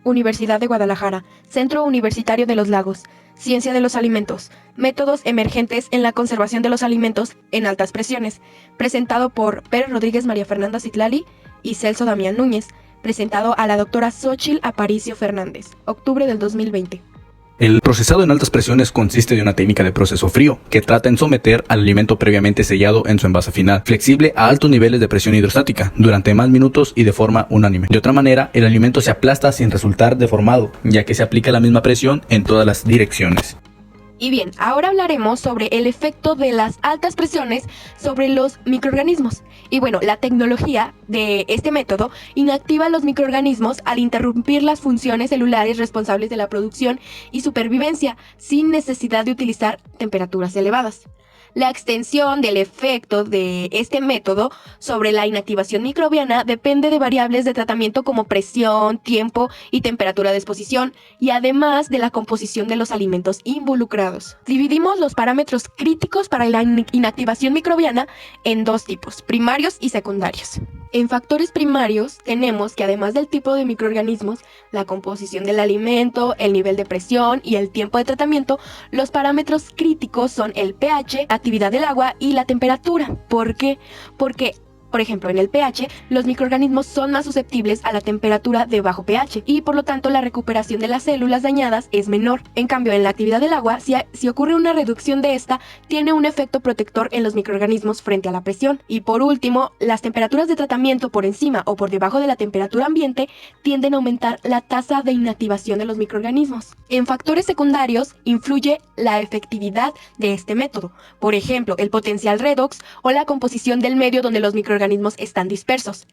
Universidad de Guadalajara, Centro Universitario de los Lagos, Ciencia de los Alimentos, Métodos Emergentes en la Conservación de los Alimentos en Altas Presiones, presentado por Pérez Rodríguez María Fernanda Citlali y Celso Damián Núñez, presentado a la doctora Xóchitl Aparicio Fernández, octubre del 2020. El procesado en altas presiones consiste de una técnica de proceso frío, que trata en someter al alimento previamente sellado en su envase final, flexible a altos niveles de presión hidrostática, durante más minutos y de forma unánime. De otra manera, el alimento se aplasta sin resultar deformado, ya que se aplica la misma presión en todas las direcciones. Y bien, ahora hablaremos sobre el efecto de las altas presiones sobre los microorganismos. Y bueno, la tecnología de este método inactiva los microorganismos al interrumpir las funciones celulares responsables de la producción y supervivencia sin necesidad de utilizar temperaturas elevadas. La extensión del efecto de este método sobre la inactivación microbiana depende de variables de tratamiento como presión, tiempo y temperatura de exposición, y además de la composición de los alimentos involucrados. Dividimos los parámetros críticos para la inactivación microbiana en dos tipos, primarios y secundarios. En factores primarios tenemos que además del tipo de microorganismos, la composición del alimento, el nivel de presión y el tiempo de tratamiento, los parámetros críticos son el pH, actividad del agua y la temperatura. ¿Por qué? Porque, por ejemplo, en el pH, los microorganismos son más susceptibles a la temperatura de bajo pH y por lo tanto la recuperación de las células dañadas es menor. En cambio, en la actividad del agua, si ocurre una reducción de esta, tiene un efecto protector en los microorganismos frente a la presión. Y por último, las temperaturas de tratamiento por encima o por debajo de la temperatura ambiente tienden a aumentar la tasa de inactivación de los microorganismos. En factores secundarios influye la efectividad de este método, por ejemplo, el potencial redox o la composición del medio donde los microorganismos están dispersos.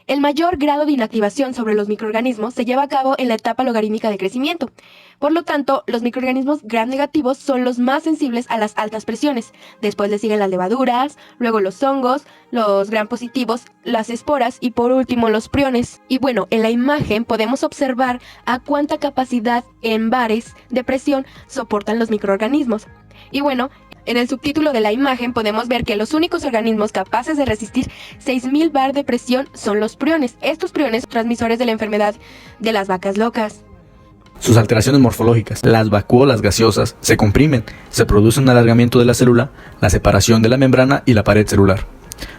El mayor grado de inactivación sobre los microorganismos se lleva a cabo en la etapa logarítmica de crecimiento. Por lo tanto, los microorganismos gram negativos son los más sensibles a las altas presiones. Después le siguen las levaduras, luego los hongos, los gram positivos, las esporas y por último los priones. Y bueno, en la imagen podemos observar a cuánta capacidad en bares de presión soportan los microorganismos. Y bueno, en el subtítulo de la imagen podemos ver que los únicos organismos capaces de resistir 6000 bar de presión son los priones. Estos priones son transmisores de la enfermedad de las vacas locas. Sus alteraciones morfológicas. Las vacuolas gaseosas se comprimen, se produce un alargamiento de la célula, la separación de la membrana y la pared celular.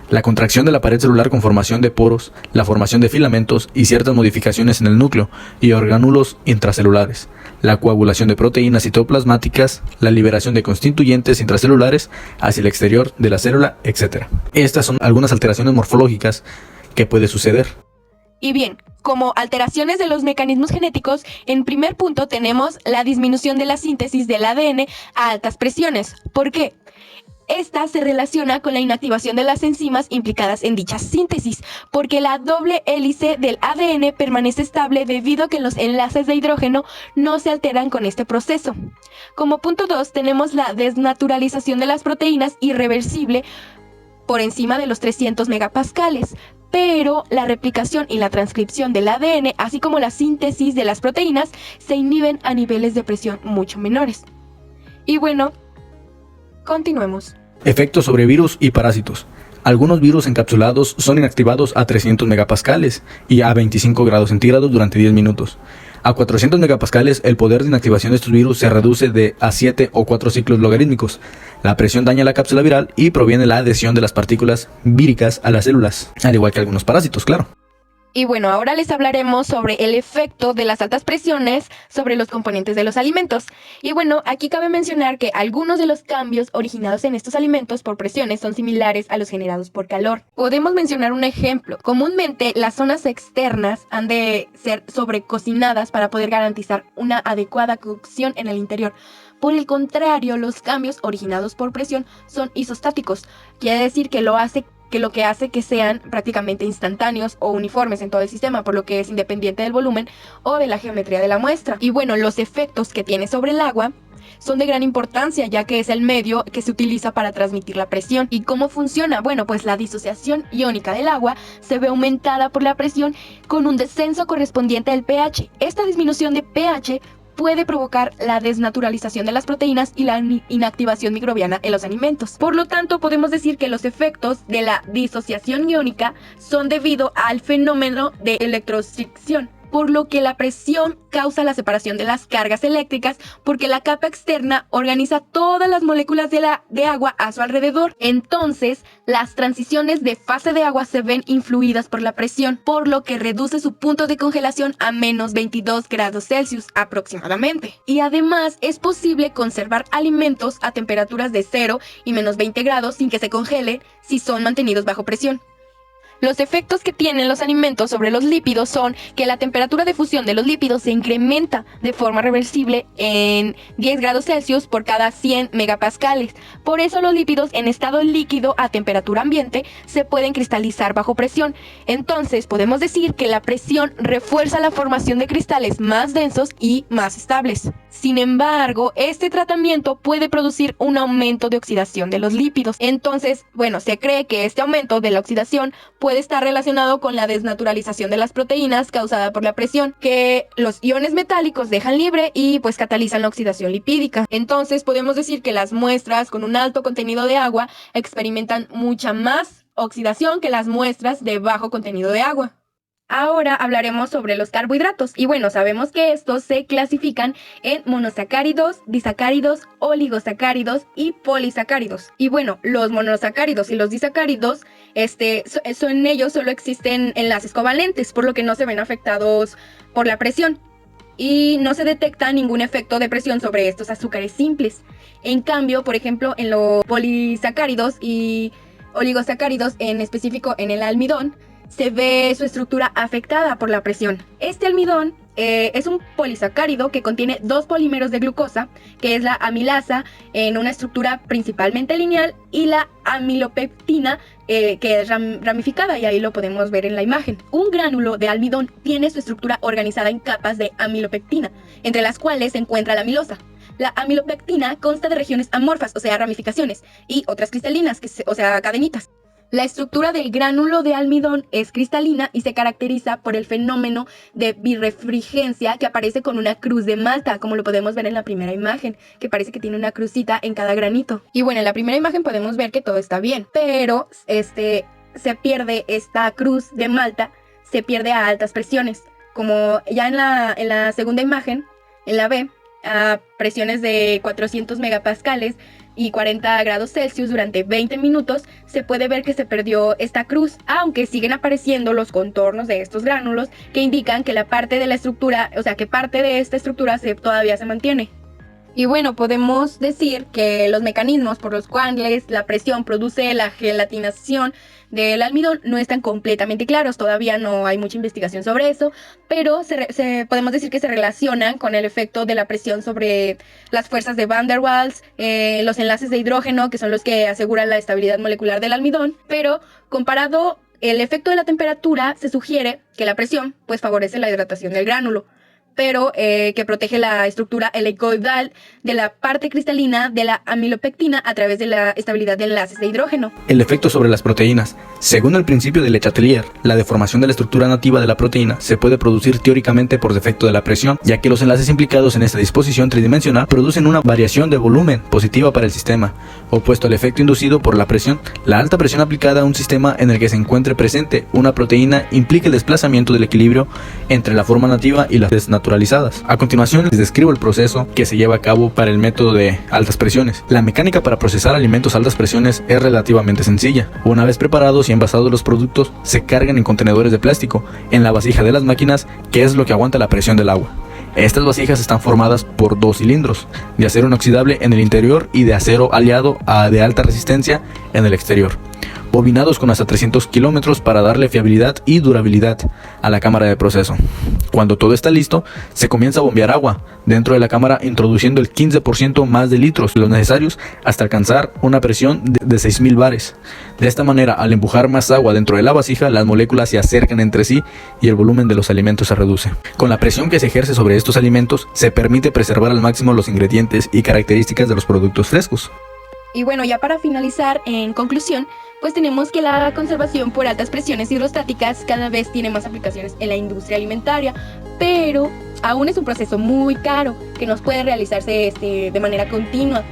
La contracción de la pared celular con formación de poros, la formación de filamentos y ciertas modificaciones en el núcleo y orgánulos intracelulares, la coagulación de proteínas citoplasmáticas, la liberación de constituyentes intracelulares hacia el exterior de la célula, etc. Estas son algunas alteraciones morfológicas que puede suceder. Y bien, como alteraciones de los mecanismos genéticos, en primer punto tenemos la disminución de la síntesis del ADN a altas presiones. ¿Por qué? Esta se relaciona con la inactivación de las enzimas implicadas en dicha síntesis, porque la doble hélice del ADN permanece estable debido a que los enlaces de hidrógeno no se alteran con este proceso. Como punto 2 tenemos la desnaturalización de las proteínas irreversible por encima de los 300 megapascales, pero la replicación y la transcripción del ADN, así como la síntesis de las proteínas, se inhiben a niveles de presión mucho menores. Y bueno, continuemos. Efectos sobre virus y parásitos. Algunos virus encapsulados son inactivados a 300 megapascales y a 25 grados centígrados durante 10 minutos. A 400 megapascales el poder de inactivación de estos virus se reduce a 7 o 4 ciclos logarítmicos. La presión daña la cápsula viral y proviene la adhesión de las partículas víricas a las células, al igual que algunos parásitos, claro. Y bueno, ahora les hablaremos sobre el efecto de las altas presiones sobre los componentes de los alimentos. Y bueno, aquí cabe mencionar que algunos de los cambios originados en estos alimentos por presiones son similares a los generados por calor. Podemos mencionar un ejemplo. Comúnmente las zonas externas han de ser sobrecocinadas para poder garantizar una adecuada cocción en el interior. Por el contrario, los cambios originados por presión son isostáticos. Quiere decir que lo que hace que sean prácticamente instantáneos o uniformes en todo el sistema, por lo que es independiente del volumen o de la geometría de la muestra. Y bueno, los efectos que tiene sobre el agua son de gran importancia, ya que es el medio que se utiliza para transmitir la presión. ¿Y cómo funciona? Bueno, pues la disociación iónica del agua se ve aumentada por la presión con un descenso correspondiente al pH. Esta disminución de pH puede provocar la desnaturalización de las proteínas y la inactivación microbiana en los alimentos. Por lo tanto, podemos decir que los efectos de la disociación iónica son debido al fenómeno de electrostricción. por lo que la presión causa la separación de las cargas eléctricas, porque la capa externa organiza todas las moléculas de agua a su alrededor. Entonces, las transiciones de fase de agua se ven influidas por la presión, por lo que reduce su punto de congelación a menos 22 grados Celsius aproximadamente. Y además, es posible conservar alimentos a temperaturas de 0 y menos 20 grados sin que se congelen si son mantenidos bajo presión. Los efectos que tienen los alimentos sobre los lípidos son que la temperatura de fusión de los lípidos se incrementa de forma reversible en 10 grados Celsius por cada 100 megapascales. Por eso los lípidos en estado líquido a temperatura ambiente se pueden cristalizar bajo presión. Entonces podemos decir que la presión refuerza la formación de cristales más densos y más estables. Sin embargo, este tratamiento puede producir un aumento de oxidación de los lípidos. Entonces, se cree que este aumento de la oxidación puede estar relacionado con la desnaturalización de las proteínas causada por la presión, que los iones metálicos dejan libre y catalizan la oxidación lipídica. Entonces podemos decir que las muestras con un alto contenido de agua experimentan mucha más oxidación que las muestras de bajo contenido de agua. Ahora hablaremos sobre los carbohidratos y sabemos que estos se clasifican en monosacáridos, disacáridos, oligosacáridos y polisacáridos. Y los monosacáridos y los disacáridos, en ellos solo existen enlaces covalentes, por lo que no se ven afectados por la presión. Y no se detecta ningún efecto de presión sobre estos azúcares simples. En cambio, por ejemplo, en los polisacáridos y oligosacáridos, en específico en el almidón, se ve su estructura afectada por la presión. Este almidón es un polisacárido que contiene dos polímeros de glucosa, que es la amilasa en una estructura principalmente lineal y la amilopectina que es ramificada, y ahí lo podemos ver en la imagen. Un gránulo de almidón tiene su estructura organizada en capas de amilopectina, entre las cuales se encuentra la amilosa. La amilopectina consta de regiones amorfas, o sea, ramificaciones, y otras cristalinas, o sea, cadenitas. La estructura del gránulo de almidón es cristalina y se caracteriza por el fenómeno de birrefringencia que aparece con una cruz de Malta, como lo podemos ver en la primera imagen, que parece que tiene una crucita en cada granito. Y en la primera imagen podemos ver que todo está bien, pero se pierde esta cruz de Malta, se pierde a altas presiones. Como ya en la segunda imagen, en la B, a presiones de 400 megapascales y 40 grados Celsius durante 20 minutos, se puede ver que se perdió esta cruz, aunque siguen apareciendo los contornos de estos gránulos que indican que la parte de la estructura, que parte de esta estructura todavía se mantiene. Y podemos decir que los mecanismos por los cuales la presión produce la gelatinización del almidón no están completamente claros, todavía no hay mucha investigación sobre eso, pero podemos decir que se relacionan con el efecto de la presión sobre las fuerzas de Van der Waals, los enlaces de hidrógeno, que son los que aseguran la estabilidad molecular del almidón, pero comparado el efecto de la temperatura, se sugiere que la presión favorece la hidratación del gránulo, pero que protege la estructura helicoidal de la parte cristalina de la amilopectina a través de la estabilidad de enlaces de hidrógeno. El efecto sobre las proteínas. Según el principio de Le Chatelier, la deformación de la estructura nativa de la proteína se puede producir teóricamente por defecto de la presión, ya que los enlaces implicados en esta disposición tridimensional producen una variación de volumen positiva para el sistema, opuesto al efecto inducido por la presión. La alta presión aplicada a un sistema en el que se encuentre presente una proteína implica el desplazamiento del equilibrio entre la forma nativa y las desnaturalizadas. A continuación les describo el proceso que se lleva a cabo para el método de altas presiones. La mecánica para procesar alimentos a altas presiones es relativamente sencilla. Una vez preparados y envasados los productos, se cargan en contenedores de plástico en la vasija de las máquinas, que es lo que aguanta la presión del agua. Estas vasijas están formadas por dos cilindros, de acero inoxidable en el interior y de acero aliado de alta resistencia en el exterior, bobinados con hasta 300 kilómetros para darle fiabilidad y durabilidad a la cámara de proceso. Cuando todo está listo, se comienza a bombear agua dentro de la cámara, introduciendo el 15% más de litros, los necesarios hasta alcanzar una presión de 6000 bares. De esta manera, al empujar más agua dentro de la vasija, las moléculas se acercan entre sí y el volumen de los alimentos se reduce. Con la presión que se ejerce sobre estos alimentos, se permite preservar al máximo los ingredientes y características de los productos frescos. Y ya para finalizar, en conclusión, tenemos que la conservación por altas presiones hidrostáticas cada vez tiene más aplicaciones en la industria alimentaria, pero aún es un proceso muy caro que no puede realizarse de manera continua,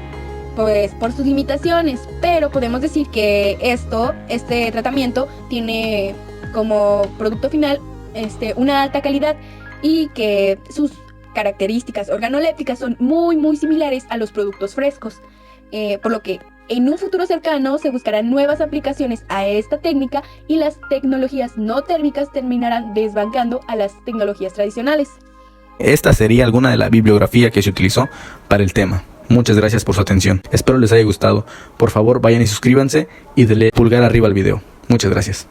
por sus limitaciones, pero podemos decir que este tratamiento tiene como producto final una alta calidad y que sus características organolépticas son muy similares a los productos frescos, por lo que en un futuro cercano se buscarán nuevas aplicaciones a esta técnica y las tecnologías no térmicas terminarán desbancando a las tecnologías tradicionales. Esta sería alguna de la bibliografía que se utilizó para el tema. Muchas gracias por su atención. Espero les haya gustado. Por favor, vayan y suscríbanse y denle pulgar arriba al video. Muchas gracias.